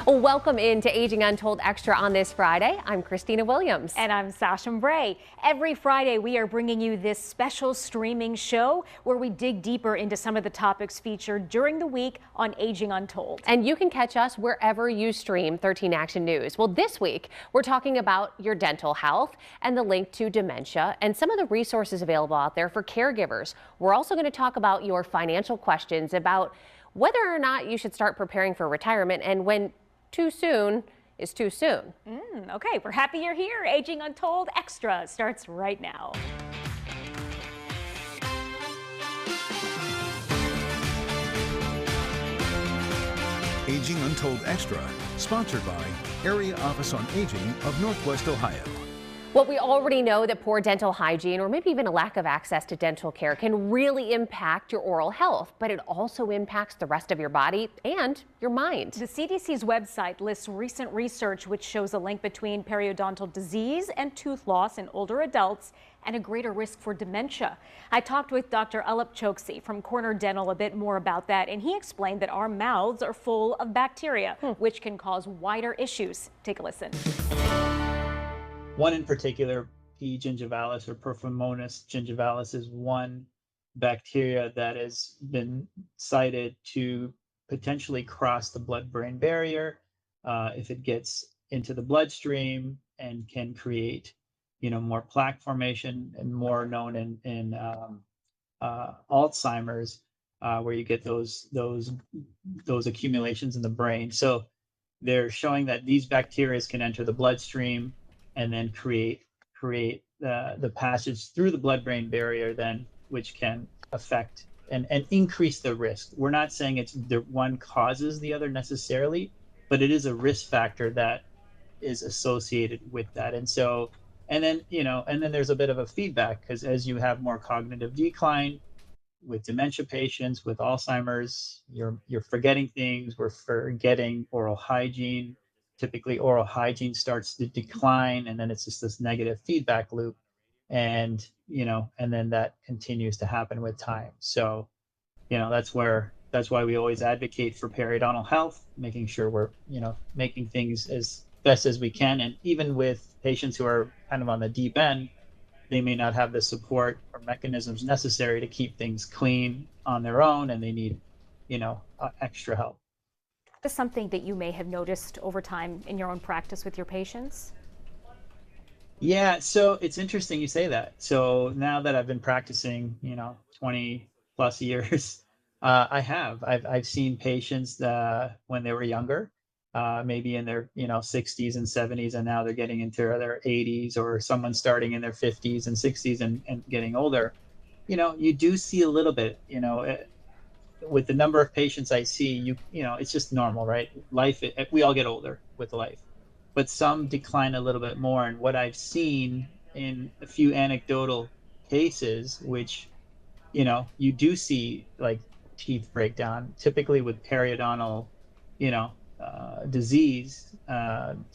Well, welcome into Aging Untold Extra on this Friday. I'm Christina Williams. And I'm Sasha Bray. Every Friday, we are bringing you this special streaming show where we dig deeper into some of the topics featured during the week on Aging Untold. And you can catch us wherever you stream 13 Action News. Well, this week, we're talking about your dental health and the link to dementia and some of the resources available out there for caregivers. We're also going to talk about your financial questions about whether or not you should start preparing for retirement and when too soon is too soon. Okay, we're happy you're here. Aging Untold Extra starts right now. Aging Untold Extra, sponsored by Area Office on Aging of Northwest Ohio. Well, we already know that poor dental hygiene or maybe even a lack of access to dental care can really impact your oral health, but it also impacts the rest of your body and your mind. The CDC's website lists recent research which shows a link between periodontal disease and tooth loss in older adults and a greater risk for dementia. I talked with Dr. Alep Choksi from Corner Dental a bit more about that, and he explained that our mouths are full of bacteria, which can cause wider issues. Take a listen. One in particular, P. gingivalis or Perfumonas gingivalis, is one bacteria that has been cited to potentially cross the blood-brain barrier if it gets into the bloodstream and can create, more plaque formation, and more known in Alzheimer's, where you get those accumulations in the brain. So they're showing that these bacteria can enter the bloodstream and then create the passage through the blood-brain barrier, then which can affect and increase the risk. We're not saying it's the one causes the other necessarily, but it is a risk factor that is associated with that. And then there's a bit of a feedback, because as you have more cognitive decline with dementia patients, with Alzheimer's, you're forgetting things. We're forgetting oral hygiene. Typically oral hygiene starts to decline, and then it's just this negative feedback loop, and then that continues to happen with time. So that's why we always advocate for periodontal health, making sure we're making things as best as we can. And even with patients who are kind of on the deep end, they may not have the support or mechanisms necessary to keep things clean on their own, and they need extra help. Is something that you may have noticed over time in your own practice with your patients? Yeah, so it's interesting you say that. So now that I've been practicing, 20 plus years, I've seen patients when they were younger, maybe in their 60s and 70s, and now they're getting into their 80s, or someone starting in their 50s and 60s and getting older. You do see a little bit, with the number of patients I see, it's just normal, right? Life, we all get older with life, but some decline a little bit more. And what I've seen in a few anecdotal cases, which, you do see like teeth breakdown, typically with periodontal, disease,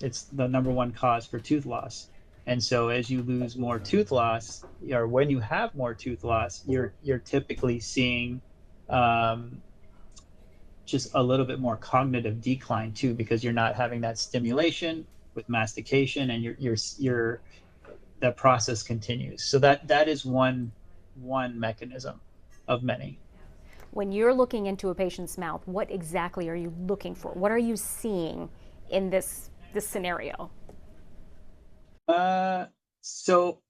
it's the number one cause for tooth loss. And so as you lose more tooth loss, or when you have more tooth loss, you're typically seeing just a little bit more cognitive decline too, because you're not having that stimulation with mastication, and you're that process continues. So that is one mechanism of many. When you're looking into a patient's mouth, what exactly are you looking for? What are you seeing in this scenario? So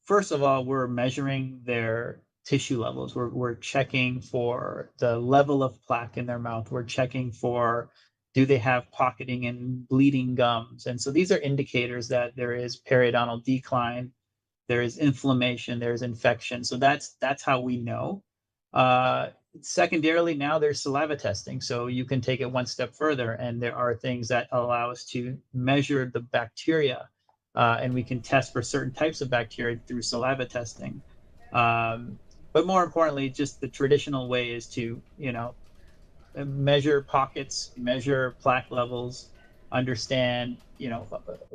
first of all, we're measuring their tissue levels. We're checking for the level of plaque in their mouth. We're checking for, do they have pocketing and bleeding gums? And so these are indicators that there is periodontal decline, there is inflammation, there's infection. So that's how we know. Secondarily, now there's saliva testing. So you can take it one step further, and there are things that allow us to measure the bacteria, and we can test for certain types of bacteria through saliva testing. But more importantly, just the traditional way is to, measure pockets, measure plaque levels, understand,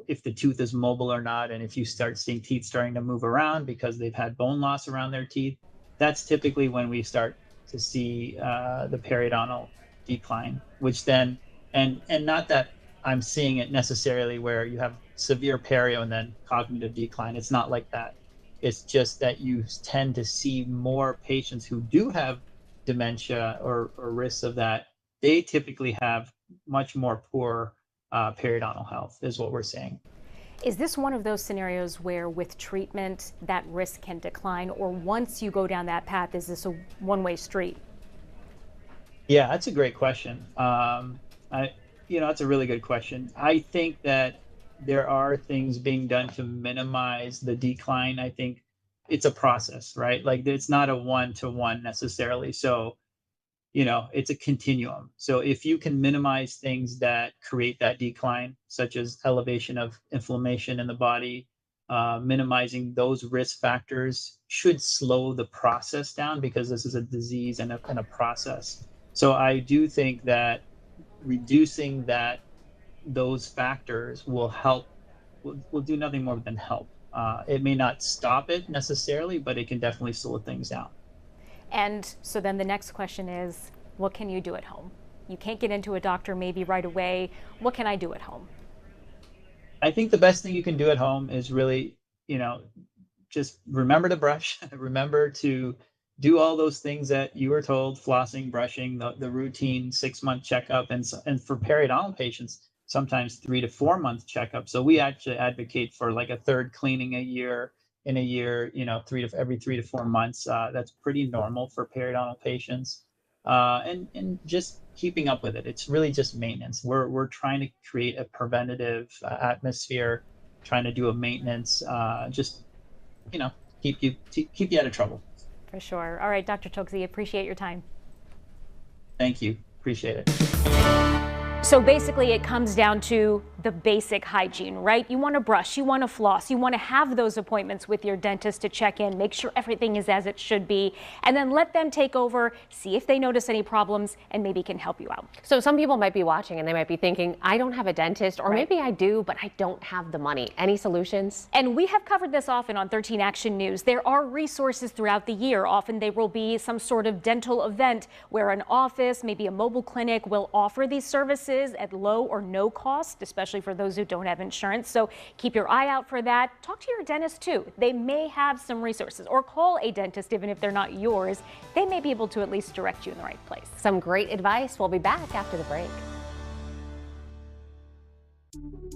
if the tooth is mobile or not. And if you start seeing teeth starting to move around because they've had bone loss around their teeth, that's typically when we start to see the periodontal decline, which then, and not that I'm seeing it necessarily where you have severe perio and then cognitive decline. It's not like that. It's just that you tend to see more patients who do have dementia or risks of that. They typically have much more poor periodontal health, is what we're seeing. Is this one of those scenarios where with treatment that risk can decline, or once you go down that path, is this a one-way street? Yeah, that's a great question. That's a really good question. I think that there are things being done to minimize the decline. I think it's a process, right? Like it's not a one-to-one necessarily. So, it's a continuum. So if you can minimize things that create that decline, such as elevation of inflammation in the body, minimizing those risk factors should slow the process down because this is a disease and a process. So I do think that reducing those factors will help, will do nothing more than help. It may not stop it necessarily, but it can definitely slow things down. And so then the next question is, what can you do at home? You can't get into a doctor maybe right away. What can I do at home? I think the best thing you can do at home is really, just remember to brush, remember to do all those things that you were told, flossing, brushing, the routine 6-month checkup, and for periodontal patients, sometimes 3 to 4 month checkup. So we actually advocate for like a third cleaning a year, in a year, every 3 to 4 months. That's pretty normal for periodontal patients. And just keeping up with it. It's really just maintenance. We're trying to create a preventative atmosphere, trying to do a maintenance, just keep you out of trouble. For sure. All right, Dr. Choksi, appreciate your time. Thank you. Appreciate it. So basically it comes down to the basic hygiene, right? You want to brush, you want to floss, you want to have those appointments with your dentist to check in, make sure everything is as it should be, and then let them take over, see if they notice any problems, and maybe can help you out. So some people might be watching and they might be thinking, I don't have a dentist, or maybe I do, but I don't have the money. Any solutions? And we have covered this often on 13 Action News. There are resources throughout the year. Often there will be some sort of dental event where an office, maybe a mobile clinic, will offer these services at low or no cost, especially for those who don't have insurance. So keep your eye out for that. Talk to your dentist too. They may have some resources, or call a dentist even if they're not yours. They may be able to at least direct you in the right place. Some great advice. We'll be back after the break.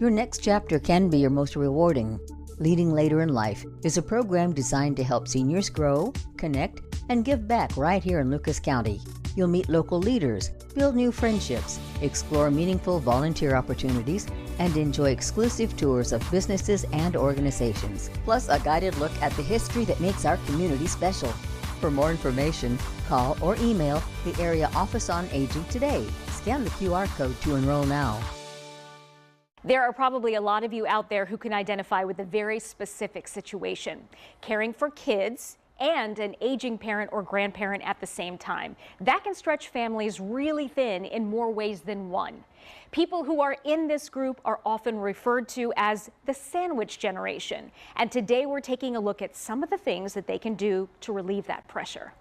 Your next chapter can be your most rewarding. Leading Later in Life is a program designed to help seniors grow, connect, and give back right here in Lucas County. You'll meet local leaders, build new friendships, explore meaningful volunteer opportunities, and enjoy exclusive tours of businesses and organizations, plus a guided look at the history that makes our community special. For more information, call or email the Area Office on Aging today. Scan the QR code to enroll now. There are probably a lot of you out there who can identify with a very specific situation: caring for kids and an aging parent or grandparent at the same time. That can stretch families really thin in more ways than one. People who are in this group are often referred to as the sandwich generation. And today we're taking a look at some of the things that they can do to relieve that pressure.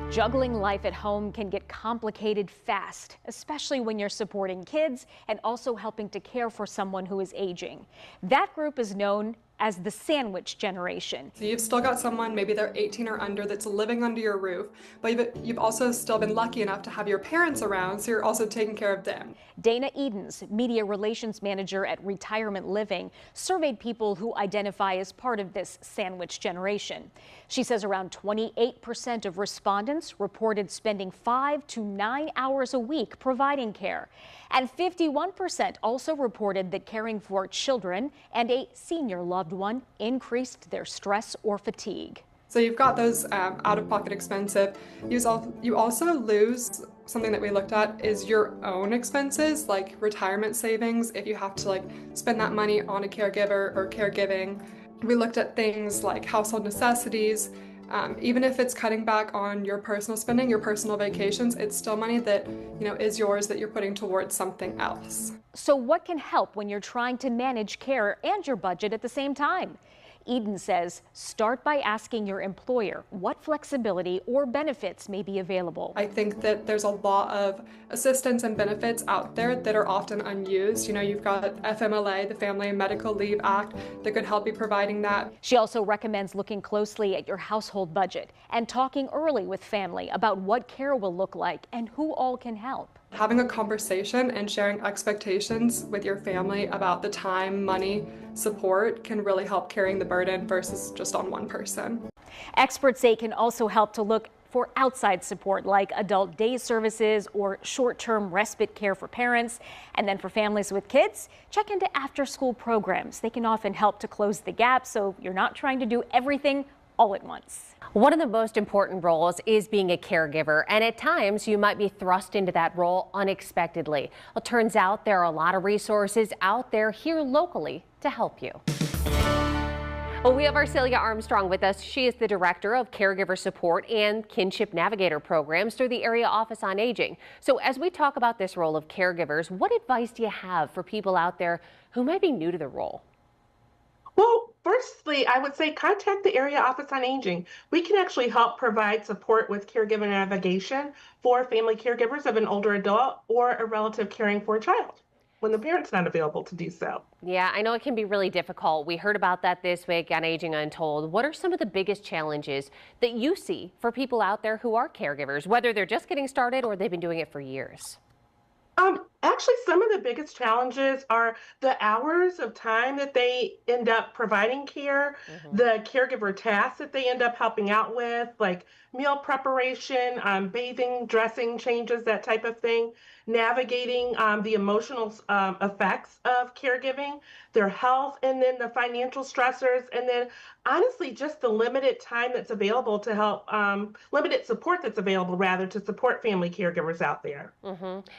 Juggling life at home can get complicated fast, especially when you're supporting kids and also helping to care for someone who is aging. That group is known as the sandwich generation. So you've still got someone, maybe they're 18 or under, that's living under your roof, but you've also still been lucky enough to have your parents around, so you're also taking care of them. Dana Edens, media relations manager at Retirement Living, surveyed people who identify as part of this sandwich generation. She says around 28% of respondents reported spending 5 to 9 hours a week providing care. And 51% also reported that caring for children and a senior loved one increased their stress or fatigue. So you've got those out-of-pocket expenses. You also lose something that we looked at is your own expenses, like retirement savings, if you have to spend that money on a caregiver or caregiving. We looked at things like household necessities. Even if it's cutting back on your personal spending, your personal vacations, it's still money that is yours that you're putting towards something else. So what can help when you're trying to manage care and your budget at the same time? Eden says start by asking your employer what flexibility or benefits may be available. I think that there's a lot of assistance and benefits out there that are often unused. You know, you've got FMLA, the Family and Medical Leave Act, that could help you providing that. She also recommends looking closely at your household budget and talking early with family about what care will look like and who all can help. Having a conversation and sharing expectations with your family about the time, money, support can really help carrying the burden versus just on one person. Experts say it can also help to look for outside support like adult day services or short-term respite care for parents. And then for families with kids, check into after-school programs. They can often help to close the gap so you're not trying to do everything all at once. One of the most important roles is being a caregiver, and at times you might be thrust into that role unexpectedly. Well, turns out there are a lot of resources out there here locally to help you. Well, we have Arcelia Armstrong with us. She is the Director of Caregiver Support and Kinship Navigator Programs through the Area Office on Aging. So as we talk about this role of caregivers, what advice do you have for people out there who might be new to the role? Well, firstly, I would say contact the Area Office on Aging. We can actually help provide support with caregiver navigation for family caregivers of an older adult or a relative caring for a child when the parent's not available to do so. Yeah, I know it can be really difficult. We heard about that this week on Aging Untold. What are some of the biggest challenges that you see for people out there who are caregivers, whether they're just getting started or they've been doing it for years? Actually, some of the biggest challenges are the hours of time that they end up providing care, the caregiver tasks that they end up helping out with, like meal preparation, bathing, dressing changes, that type of thing, navigating the emotional effects of caregiving, their health, and then the financial stressors, and then honestly, just the limited time that's available to help, limited support that's available rather to support family caregivers out there.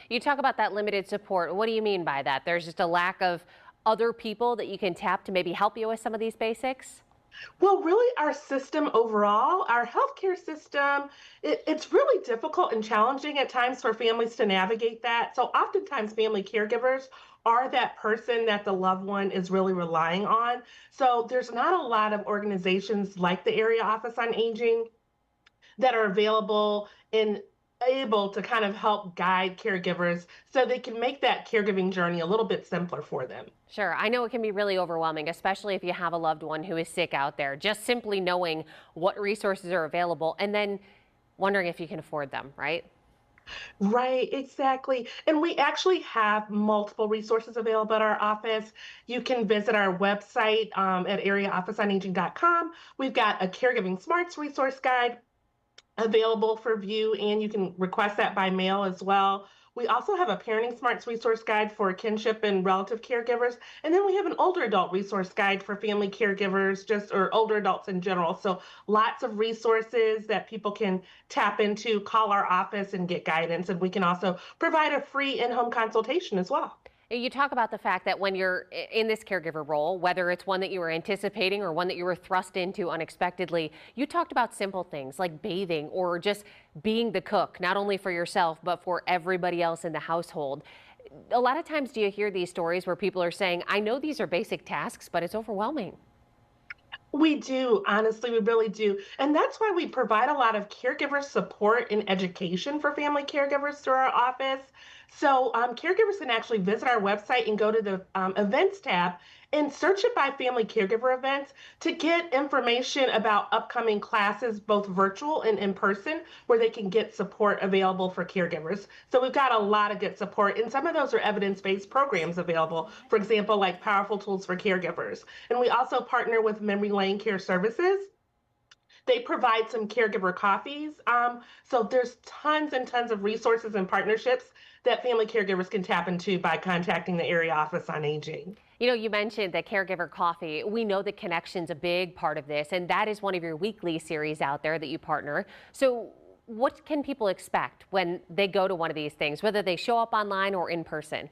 You talk about that limited support. What do you mean by that? There's just a lack of other people that you can tap to maybe help you with some of these basics? Well, really, our system overall, our healthcare system, it's really difficult and challenging at times for families to navigate that. So oftentimes family caregivers are that person that the loved one is really relying on. So there's not a lot of organizations like the Area Office on Aging that are available and able to kind of help guide caregivers so they can make that caregiving journey a little bit simpler for them. Sure. I know it can be really overwhelming, especially if you have a loved one who is sick out there. Just simply knowing what resources are available and then wondering if you can afford them, right? Right, exactly. And we actually have multiple resources available at our office. You can visit our website at areaofficeonaging.com. We've got a Caregiving Smarts resource guide available for view, and you can request that by mail as well. We also have a Parenting Smarts resource guide for kinship and relative caregivers, and then we have an older adult resource guide for family caregivers, just or older adults in general. So lots of resources that people can tap into, call our office and get guidance, and we can also provide a free in-home consultation as well. You talk about the fact that when you're in this caregiver role, whether it's one that you were anticipating or one that you were thrust into unexpectedly, you talked about simple things like bathing or just being the cook, not only for yourself, but for everybody else in the household. A lot of times do you hear these stories where people are saying, I know these are basic tasks, but it's overwhelming. We do, honestly, we really do. And that's why we provide a lot of caregiver support and education for family caregivers through our office. So caregivers can actually visit our website and go to the events tab and search it by family caregiver events to get information about upcoming classes, both virtual and in person, where they can get support available for caregivers. So we've got a lot of good support, and some of those are evidence-based programs available, for example, like Powerful Tools for Caregivers. And we also partner with Memory Lane Care Services. They provide some caregiver coffees. So there's tons and tons of resources and partnerships that family caregivers can tap into by contacting the Area Office on Aging. You know, you mentioned the caregiver coffee. We know that connection's a big part of this, and that is one of your weekly series out there that you partner. So what can people expect when they go to one of these things, whether they show up online or in person?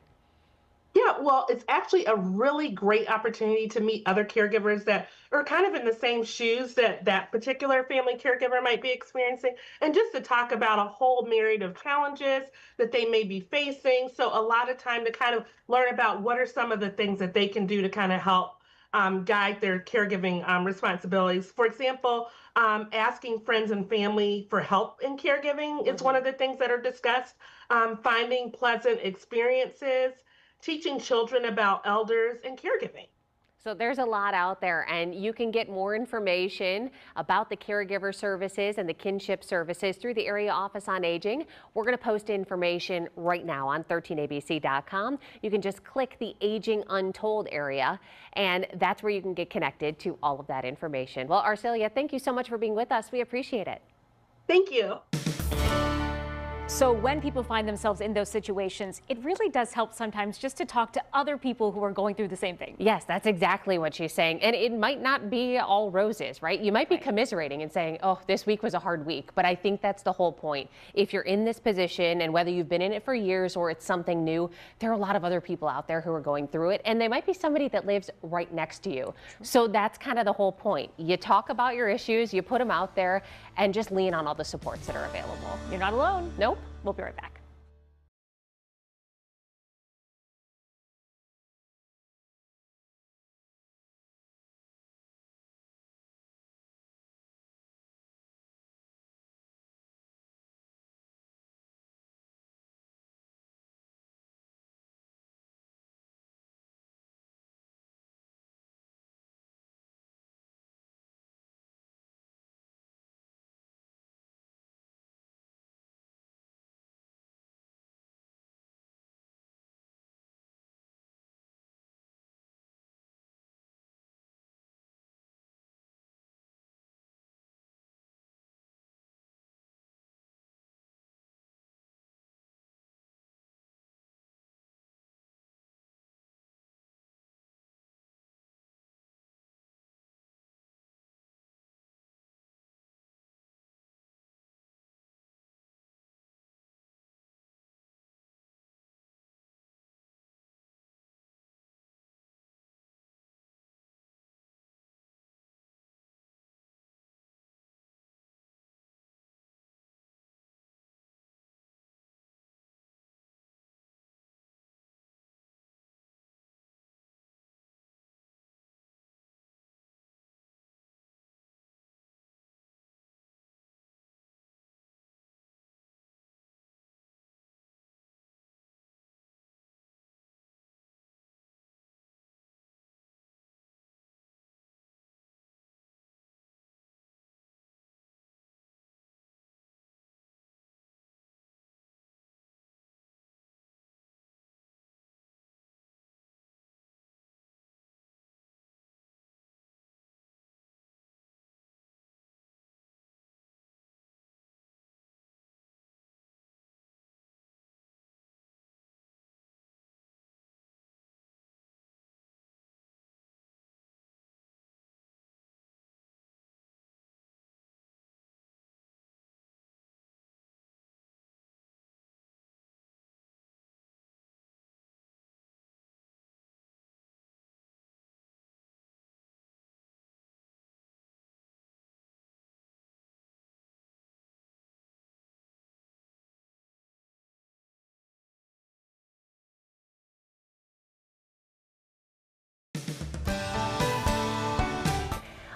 Yeah, well, it's actually a really great opportunity to meet other caregivers that are kind of in the same shoes that that particular family caregiver might be experiencing, and just to talk about a whole myriad of challenges that they may be facing. So a lot of time to kind of learn about what are some of the things that they can do to kind of help guide their caregiving responsibilities. For example, asking friends and family for help in caregiving is one of the things that are discussed. Finding pleasant experiences, teaching children about elders and caregiving. So there's a lot out there, and you can get more information about the caregiver services and the kinship services through the Area Office on Aging. We're going to post information right now on 13abc.com. You can just click the Aging Untold area, and that's where you can get connected to all of that information. Well, Arcelia, thank you so much for being with us. We appreciate it. Thank you. So when people find themselves in those situations, it really does help sometimes just to talk to other people who are going through the same thing. Yes, that's exactly what she's saying. And it might not be all roses, right? You might be commiserating and saying, oh, this week was a hard week. But I think that's the whole point. If you're in this position, and whether you've been in it for years or it's something new, there are a lot of other people out there who are going through it. And they might be somebody that lives right next to you. True. So that's kind of the whole point. You talk about your issues, you put them out there, and just lean on all the supports that are available. You're not alone. Nope. We'll be right back.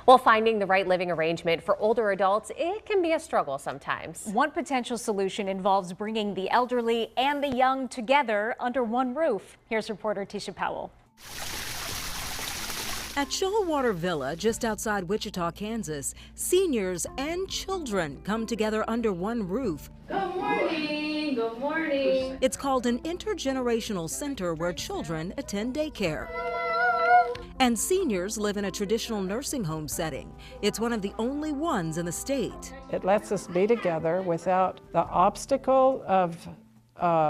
Well, finding the right living arrangement for older adults, it can be a struggle sometimes. One potential solution involves bringing the elderly and the young together under one roof. Here's reporter Tisha Powell. At Shoalwater Villa, just outside Wichita, Kansas, seniors and children come together under one roof. Good morning. Good morning. It's called an intergenerational center where children attend daycare. And seniors live in a traditional nursing home setting. It's one of the only ones in the state. It lets us be together without the obstacle of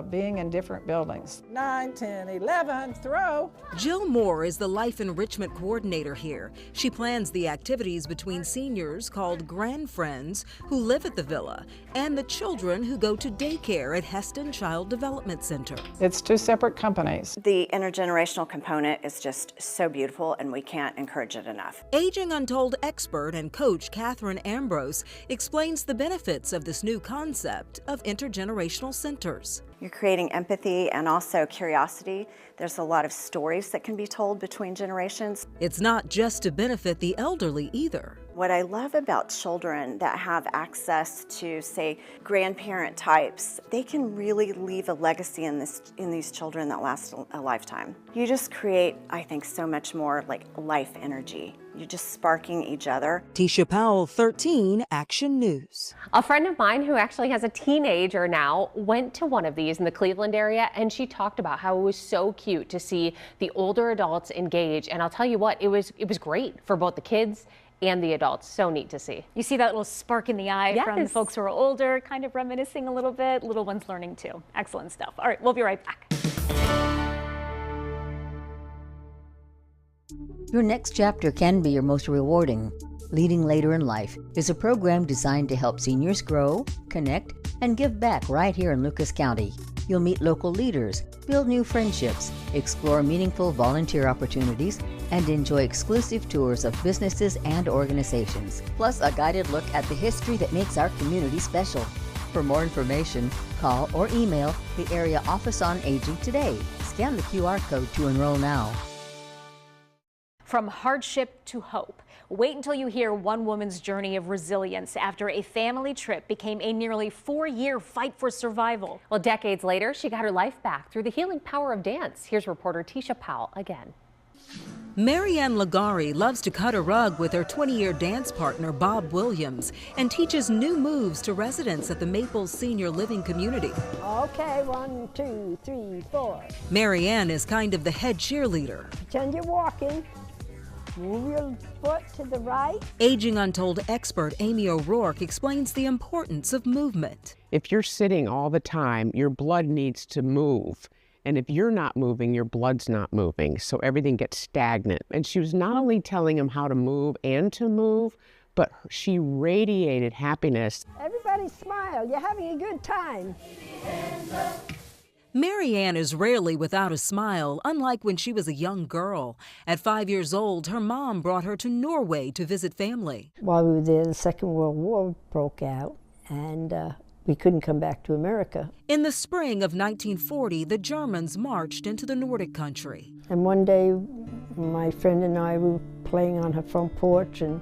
being in different buildings. 9, 10, 11, throw. Jill Moore is the Life Enrichment Coordinator here. She plans the activities between seniors called Grand Friends who live at the villa and the children who go to daycare at Heston Child Development Center. It's two separate companies. The intergenerational component is just so beautiful and we can't encourage it enough. Aging Untold expert and coach Catherine Ambrose explains the benefits of this new concept of intergenerational centers. News. You're creating empathy and also curiosity. There's a lot of stories that can be told between generations. It's not just to benefit the elderly either. What I love about children that have access to, say, grandparent types, they can really leave a legacy in these children that last a lifetime. You just create, I think, so much more like life energy. You're just sparking each other. Tisha Powell, 13 Action News. A friend of mine who actually has a teenager now went to one of these in the Cleveland area, and she talked about how it was so cute to see the older adults engage. And I'll tell you what, it was great for both the kids and the adults. So neat to see. You see that little spark in the eye Yes. from the folks who are older, kind of reminiscing a little bit. Little ones learning too. Excellent stuff. All right, we'll be right back. Your next chapter can be your most rewarding. Leading Later in Life is a program designed to help seniors grow, connect, and give back right here in Lucas County. You'll meet local leaders, build new friendships, explore meaningful volunteer opportunities, and enjoy exclusive tours of businesses and organizations, plus a guided look at the history that makes our community special. For more information, call or email the Area Office on Aging today. Scan the QR code to enroll now. From hardship to hope. Wait until you hear one woman's journey of resilience after a family trip became a nearly 4-year fight for survival. Well, decades later, she got her life back through the healing power of dance. Here's reporter Tisha Powell again. Marianne Ligari loves to cut a rug with her 20-year dance partner, Bob Williams, and teaches new moves to residents at the Maples Senior Living Community. Okay, 1, 2, 3, 4. Marianne is kind of the head cheerleader. Pretend you're walking. Move your foot to the right. Aging Untold expert Amy O'Rourke explains the importance of movement. If you're sitting all the time, your blood needs to move. And if you're not moving, your blood's not moving. So everything gets stagnant. And she was not only telling him how to move and to move, but she radiated happiness. Everybody smile. You're having a good time. Marianne is rarely without a smile, unlike when she was a young girl. At 5 years old, her mom brought her to Norway to visit family. While we were there, the Second World War broke out, and we couldn't come back to America. In the spring of 1940, the Germans marched into the Nordic country. And one day, my friend and I were playing on her front porch, and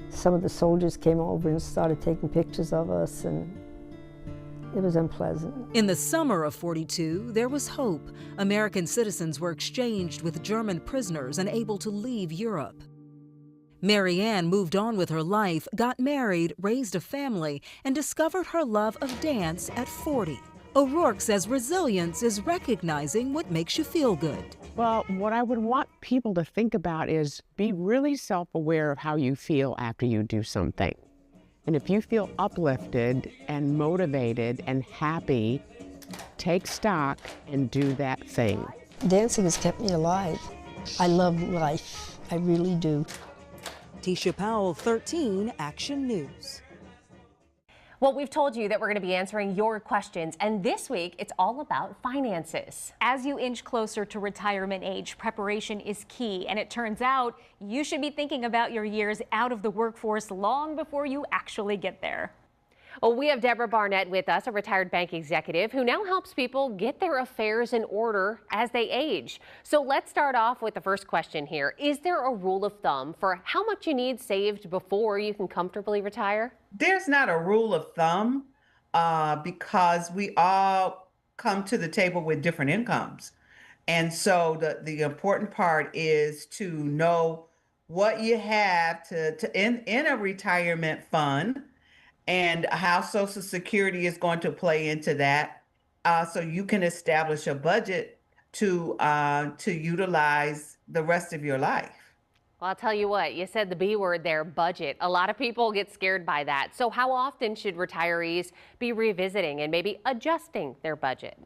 some of the soldiers came over and started taking pictures of us, and it was unpleasant. In the summer of '42, there was hope. American citizens were exchanged with German prisoners and able to leave Europe. Marianne moved on with her life, got married, raised a family, and discovered her love of dance at 40. O'Rourke says resilience is recognizing what makes you feel good. Well, what I would want people to think about is be really self-aware of how you feel after you do something. And if you feel uplifted and motivated and happy, take stock and do that thing. Dancing has kept me alive. I love life. I really do. Tisha Powell, 13 Action News. Well, we've told you that we're going to be answering your questions, and this week it's all about finances. As you inch closer to retirement age, preparation is key, and it turns out you should be thinking about your years out of the workforce long before you actually get there. Well, we have Deborah Barnett with us, a retired bank executive who now helps people get their affairs in order as they age. So let's start off with the first question here. Is there a rule of thumb for how much you need saved before you can comfortably retire? There's not a rule of thumb because we all come to the table with different incomes. And so the important part is to know what you have in a retirement fund and how Social Security is going to play into that, so you can establish a budget to utilize the rest of your life. Well, I'll tell you what, you said the B word there, budget. A lot of people get scared by that. So how often should retirees be revisiting and maybe adjusting their budget?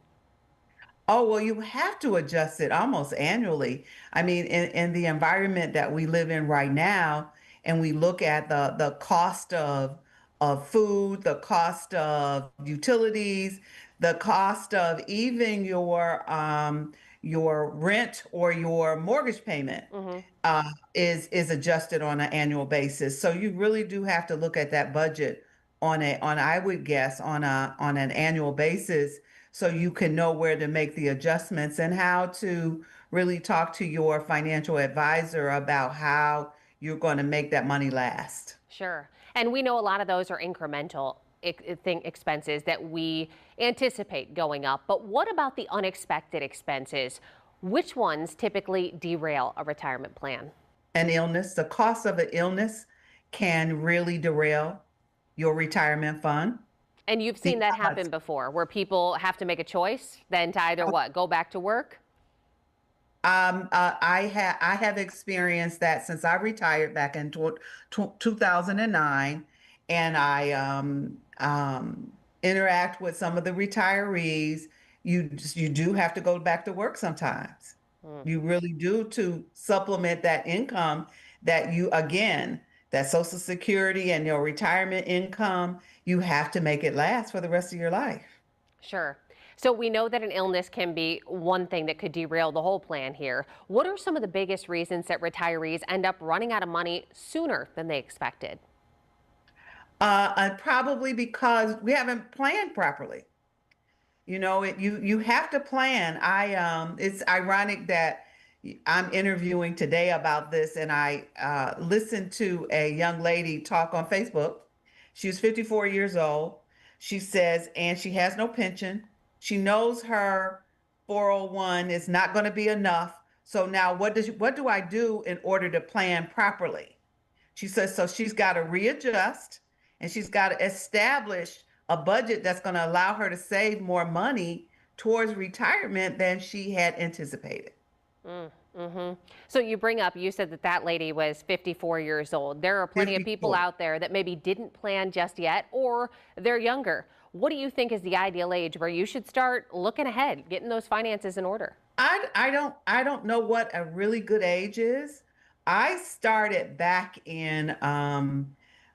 Oh, well, you have to adjust it almost annually. I mean, in the environment that we live in right now, and we look at the cost of food, the cost of utilities, the cost of even your rent or your mortgage payment is adjusted on an annual basis. So you really do have to look at that budget I would guess on an annual basis so you can know where to make the adjustments and how to really talk to your financial advisor about how you're going to make that money last. Sure. And we know a lot of those are incremental expenses that we anticipate going up. But what about the unexpected expenses? Which ones typically derail a retirement plan? An illness, the cost of an illness can really derail your retirement fund. And you've seen that happen before, where people have to make a choice then to either what, go back to work? I have experienced that since I retired back in 2009, and I interact with some of the retirees. You do have to go back to work sometimes. You really do, to supplement that income that you, again, that Social Security and your retirement income, you have to make it last for the rest of your life. Sure. So we know that an illness can be one thing that could derail the whole plan here. What are some of the biggest reasons that retirees end up running out of money sooner than they expected? Probably because we haven't planned properly. You know, you have to plan. It's ironic that I'm interviewing today about this, and I listened to a young lady talk on Facebook. She was 54 years old. She says, and she has no pension. She knows her 401 is not going to be enough. So now what do I do in order to plan properly? She says, so she's got to readjust, and she's got to establish a budget that's going to allow her to save more money towards retirement than she had anticipated. So you said that lady was 54 years old. There are plenty of people out there that maybe didn't plan just yet, or they're younger. What do you think is the ideal age where you should start looking ahead, getting those finances in order? I don't know what a really good age is. I started back in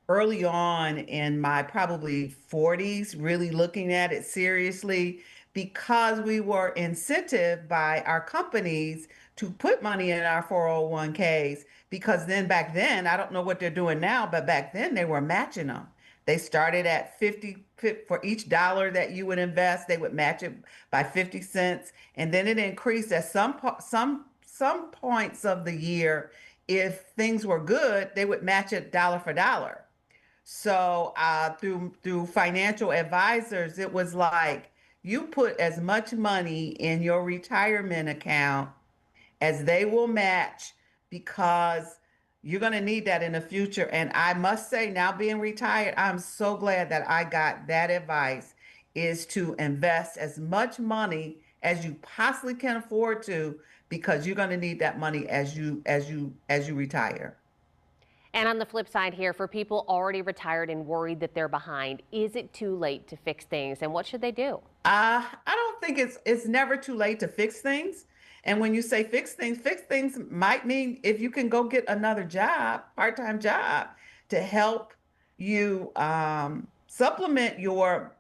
early on in my probably 40s, really looking at it seriously, because we were incentivized by our companies to put money in our 401ks, because back then, I don't know what they're doing now, but back then they were matching them. They started at 50 for each dollar that you would invest, they would match it by 50 cents. And then it increased at some points of the year. If things were good, they would match it dollar for dollar. So through financial advisors, it was like, you put as much money in your retirement account as they will match, because you're going to need that in the future. And I must say, now being retired, I'm so glad that I got that advice, is to invest as much money as you possibly can afford to, because you're going to need that money as you retire. And on the flip side here, for people already retired and worried that they're behind, is it too late to fix things, and what should they do? I don't think it's never too late to fix things. And when you say fix things might mean if you can go get another job, part-time job, to help you supplement your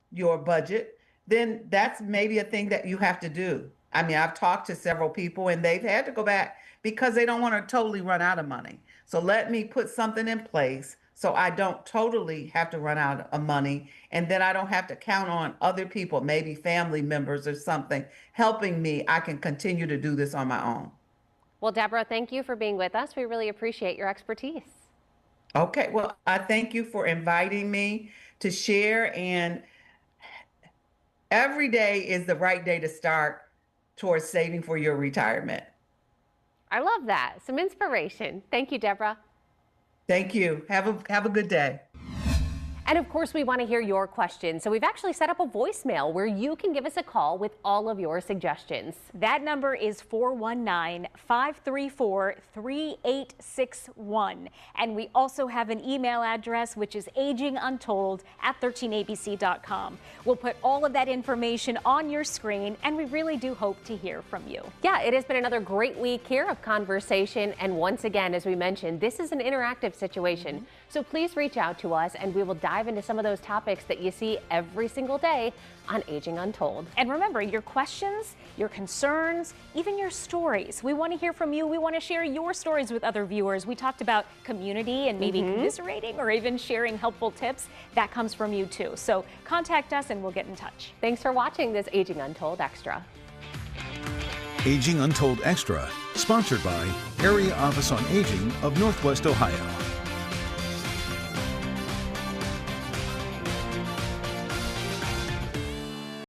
budget, then that's maybe a thing that you have to do. I mean, I've talked to several people and they've had to go back because they don't want to totally run out of money. So let me put something in place so I don't totally have to run out of money, and then I don't have to count on other people, maybe family members or something, helping me. I can continue to do this on my own. Well, Deborah, thank you for being with us. We really appreciate your expertise. Okay, well, I thank you for inviting me to share, and every day is the right day to start towards saving for your retirement. I love that. Some inspiration. Thank you, Deborah. Thank you. Have a good day. And of course, we want to hear your questions. So we've actually set up a voicemail where you can give us a call with all of your suggestions. That number is 419-534-3861. And we also have an email address, which is aginguntold@13abc.com. We'll put all of that information on your screen, and we really do hope to hear from you. Yeah, it has been another great week here of conversation. And once again, as we mentioned, this is an interactive situation. So please reach out to us and we will dive into some of those topics that you see every single day on Aging Untold. And remember, your questions, your concerns, even your stories. We want to hear from you. We want to share your stories with other viewers. We talked about community and maybe commiserating or even sharing helpful tips. That comes from you too. So contact us and we'll get in touch. Thanks for watching this Aging Untold Extra. Aging Untold Extra, sponsored by Area Office on Aging of Northwest Ohio.